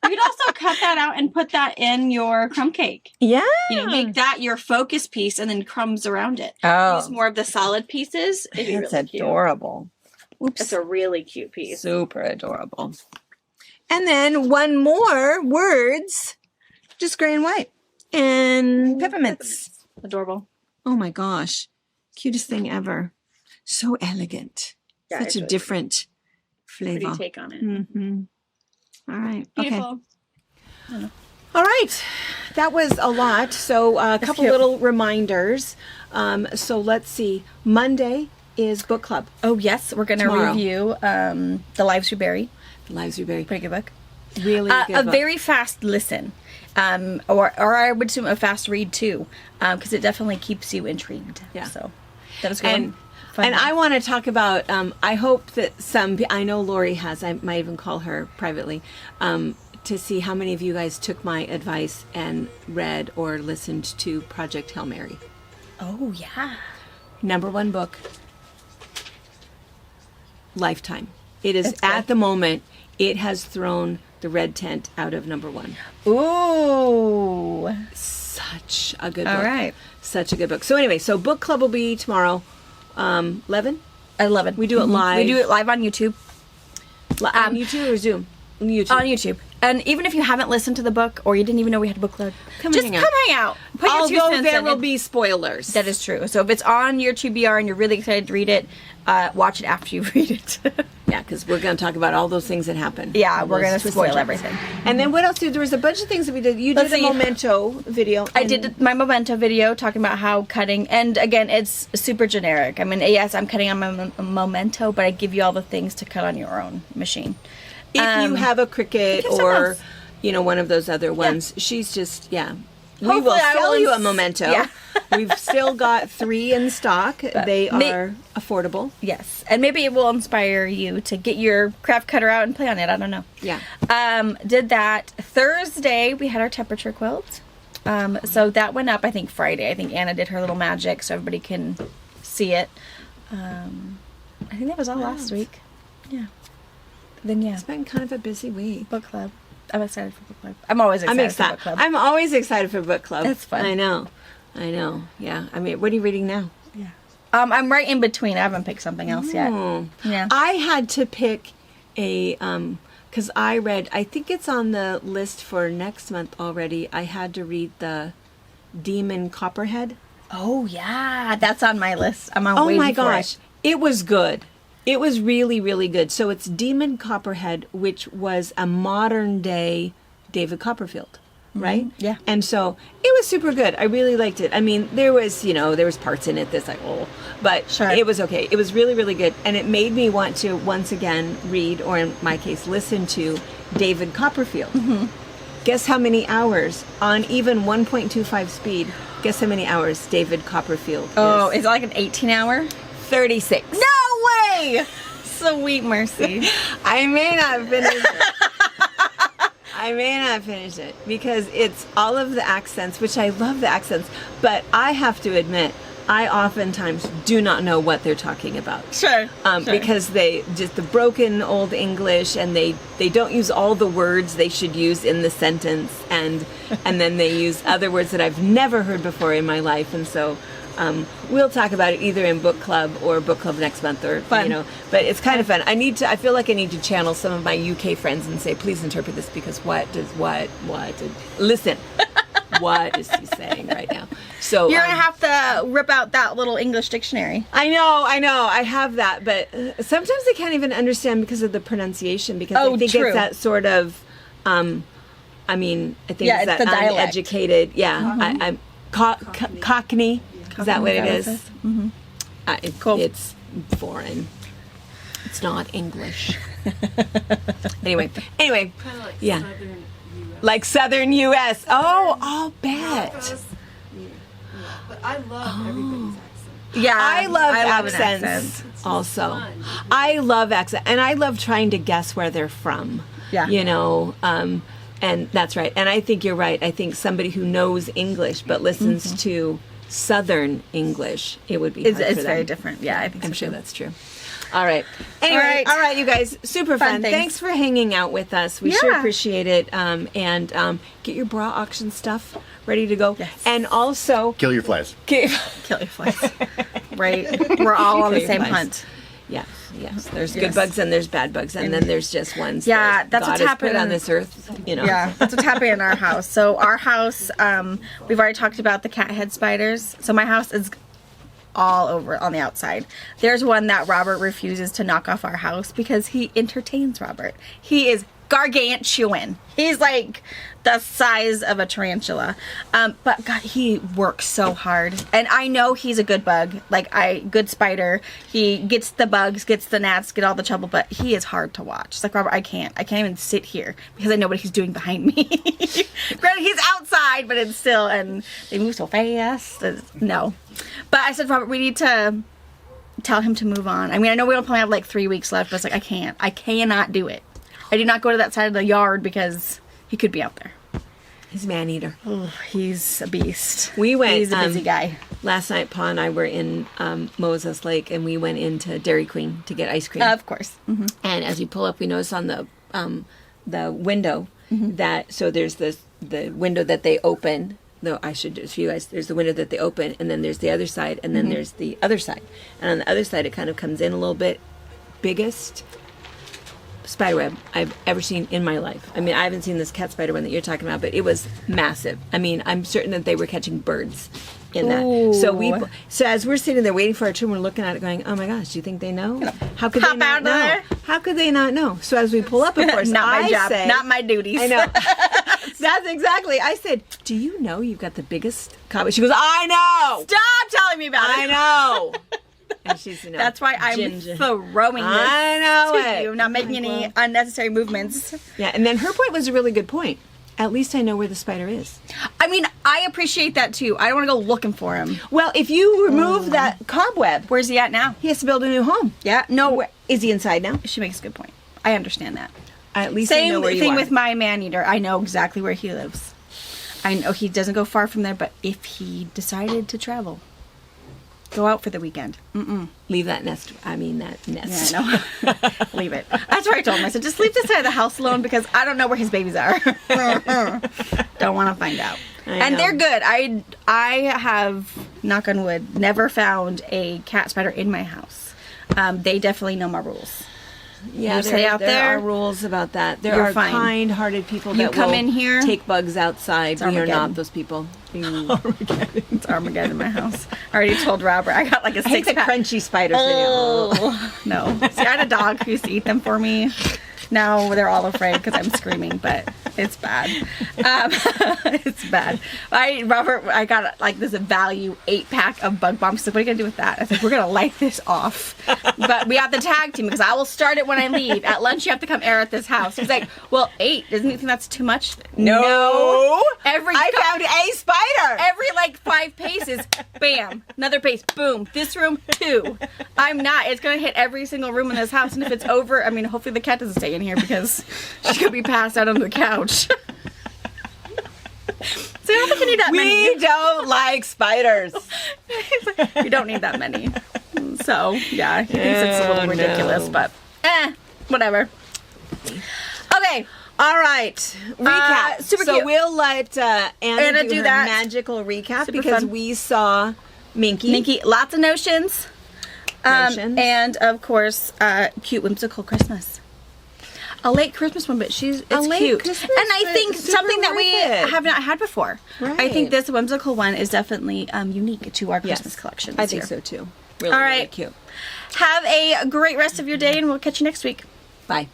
You could also cut that out and put that in your crumb cake. Yeah. You know, make that your focus piece and then crumbs around it. Oh, Use more of the solid pieces. It'd be that's really cute. adorable. Oops. It's a really cute piece. Super adorable. And then one more words, just gray and white and peppermints. Adorable. Oh my gosh. Cutest thing ever. So elegant. Yeah, Such it's a really different flavor. pretty take on it. Mm-hmm. All right. Beautiful. Okay. All right. That was a lot. So a couple cute. little reminders. So let's see. Monday is book club. Oh, yes. We're going to Tomorrow. review The Lives We Bury. The Lives We Bury. Pretty good book. Really good A book. very fast listen. Or I would assume a fast read too, because it definitely keeps you intrigued. Yeah. So that was good. And Fun. I want to talk about, I hope that I know Lori has, I might even call her privately, to see how many of you guys took my advice and read or listened to Project Hail Mary. Oh, yeah. #1 book. Lifetime. It is It's good. at the moment. It has thrown the red tent out of #1. Ooh. Such a good All book. right. Such a good book. So anyway, so book club will be tomorrow, 11. At 11. We do it live. We do it live on YouTube. On YouTube or Zoom? YouTube. On YouTube. And even if you haven't listened to the book or you didn't even know we had a book club, Come just hang out. come hang out. Put your 2 Although cents there in. will be spoilers. That is true. So if it's on your TBR and you're really excited to read it, watch it after you read it. Yeah, because we're going to talk about all those things that happen. Yeah, All we're those going to twists spoil and turns. everything. And then what else? There was a bunch of things that we did. You Let's did a see. Momento video. I and- did my Momento video talking about how cutting, and again, it's super generic. I mean, yes, I'm cutting on my Momento, but I give you all the things to cut on your own machine. If you have a Cricut give someone or, else. one of those other ones, she's just, We Hopefully will I sell will you a ins- Momento. Yeah. We've still got 3 in stock. They are affordable. Yes, and maybe it will inspire you to get your craft cutter out and play on it. I don't know. Yeah. Did that Thursday. We had our temperature quilt. So that went up, I think, Friday. I think Anna did her little magic so everybody can see it. I think that was all last week. Yeah. Then It's been kind of a busy week. book club. I'm excited for book club. I'm always excited, I'm for excited. book club. I'm always excited for book club. It's fun. I know. Yeah. I mean, what are you reading now? Yeah. I'm right in between. I haven't picked something else yet. Yeah. I had to pick a because I read. I think it's on the list for next month already. I had to read the Demon Copperhead. Oh yeah, that's on my list. I'm on. Oh waiting my for gosh, it. it was good. It was really, really good. So it's Demon Copperhead, which was a modern day David Copperfield, right? Yeah. And so it was super good. I really liked it. I mean, there was parts in it that's like, but Sure. it was okay. It was really, really good. And it made me want to once again read, or in my case, listen to David Copperfield. Guess how many hours on even 1.25 speed? Guess how many hours David Copperfield Oh, is? is it like an 18-hour? 36. No way! Sweet mercy. I may not finish it because it's all of the accents, which I love the accents, but I have to admit, I oftentimes do not know what they're talking about. Sure. Because they just the broken old English, and they don't use all the words they should use in the sentence, and then they use other words that I've never heard before in my life, and so we'll talk about it either in book club or book club next month, or Fun. but it's kind of fun. I feel like I need to channel some of my UK friends and say, please interpret this, because what listen, what is he saying right now? So You're gonna have to rip out that little English dictionary. I know, I have that, but sometimes I can't even understand because of the pronunciation, because Oh, I think true. it's that sort of, I think Yeah, it's that it's the dialect. uneducated, I'm Cockney, is that what it is? Mm-hmm. Cool. It's foreign. It's not English. Anyway, Kind of like Yeah. Southern US. like Southern U.S. Oh, I'll bet. Yeah. But I love everybody's accent. Yeah, I love an accents accent. also. fun. I love accent, and I love trying to guess where they're from. Yeah. And that's right. And I think you're right. I think somebody who knows English but listens to Southern English, it would be hard It's for very them. different. Yeah, I think I'm so sure too. that's true. All right. Anyway, All all right, you guys, super fun. Fun things. Thanks for hanging out with us. We sure Yeah. appreciate it. And get your bra auction stuff ready to go. Yes. And also, Kill your flies. Kill your flies. Right. We're all on the Kill your same flies. hunt. Yes. There's good Yes. bugs and there's bad bugs, and then there's just ones. Yeah, that that's God what's has put happened. on this earth. Yeah, that's what's happening in our house. So our house, we've already talked about the cat head spiders. So my house is all over on the outside. There's one that Robert refuses to knock off our house because he entertains Robert. He is gargantuan. He's like the size of a tarantula. But God, he works so hard. And I know he's a good bug. Good spider. He gets the bugs, gets the gnats, get all the trouble, but he is hard to watch. It's like, Robert, I can't even sit here because I know what he's doing behind me. Granted, he's outside, but it's still, and they move so fast. No. But I said, Robert, we need to tell him to move on. I mean, I know we only have like 3 weeks left, but it's like, I cannot do it. I do not go to that side of the yard because he could be out there. He's man eater. Oh, he's a beast. We went. He's a busy guy. last night, Pa and I were in Moses Lake, and we went into Dairy Queen to get ice cream. Of course. Mm-hmm. And as we pull up, we notice on the window that there's the window that they open. No, I should just you guys. There's the window that they open, and then there's the other side, and then there's the other side. And on the other side, it kind of comes in a little bit. Biggest spiderweb I've ever seen in my life. I mean, I haven't seen this cat spider one that you're talking about, but it was massive. I mean, I'm certain that they were catching birds in that. Ooh. So as we're sitting there waiting for our turn, we're looking at it going, oh my gosh, do you think they know? How could pop they not out of know? there. How could they not know? So as we pull up, of course, Not my I job, say, not my duties. I know. That's exactly. I said, do you know you've got the biggest cobweb? She goes, I know. Stop telling me about it. I know. And she's, you know, That's why I'm ginger. throwing this I know to it. you, not making any unnecessary movements. Yeah, and then her point was a really good point. At least I know where the spider is. I mean, I appreciate that too. I don't want to go looking for him. Well, if you remove that cobweb, Where's he at now? he has to build a new home. Yeah, no. Is he inside now? She makes a good point. I understand that. At least I Same know where you thing are. with my man-eater. I know exactly where he lives. I know he doesn't go far from there, but if he decided to travel, go out for the weekend. Leave that nest. I mean, that nest. Yeah, I know. Leave it. That's what I told him. I said, just leave this side of the house alone because I don't know where his babies are. Don't want to find out. And know. they're good. I have, knock on wood, never found a cat spider in my house. They definitely know my rules. Yeah, You stay out there there, are rules about that. There you're are fine. kind-hearted people You that come will in here, take bugs outside. We are Armageddon. not those people. It's Armageddon in my house. I already told Robert I got like a I hate the six-pack. crunchy spiders. Oh, no. See, I had a dog who used to eat them for me. Now they're all afraid because I'm screaming, but it's bad. It's bad. Robert, I got like this value 8-pack of bug bombs. So what are you going to do with that? I said, we're going to light this off. But we have the tag team because I will start it when I leave. At lunch, you have to come air at this house. He's like, well, 8. Doesn't you think that's too much? No. I found a spider. Every like 5 paces, bam, another pace, boom. This room, 2. I'm not. It's gonna hit every single room in this house, and if it's over, I mean, hopefully the cat doesn't stay in here because she's gonna be passed out on the couch. So I don't think you need that many. We don't like spiders. You don't need that many. So yeah, he thinks it's a little ridiculous, no. but whatever. Okay. All right, recap. super so cute. we'll let Anna do her that. magical recap Super because fun. we saw Minky. Minky, lots of notions. And of course, cute whimsical Christmas. A late Christmas one, but it's late cute. Christmas, and I but think super something that we worth it. have not had before. I Right. think this whimsical one is definitely unique to our Yes. Christmas collection. I this think year. so too. Really, All really right. cute. Have a great rest of your day, and we'll catch you next week. Bye.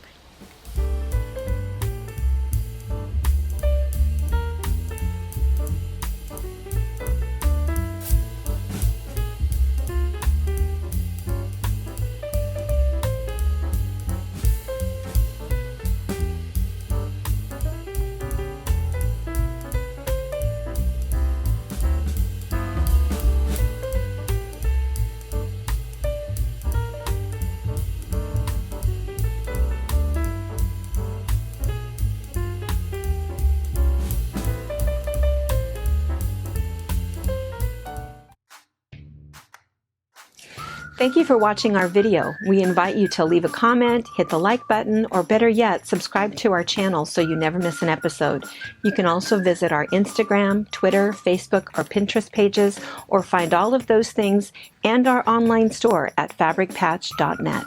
Thank you for watching our video. We invite you to leave a comment, hit the like button, or better yet, subscribe to our channel so you never miss an episode. You can also visit our Instagram, Twitter, Facebook, or Pinterest pages, or find all of those things and our online store at fabricpatch.net.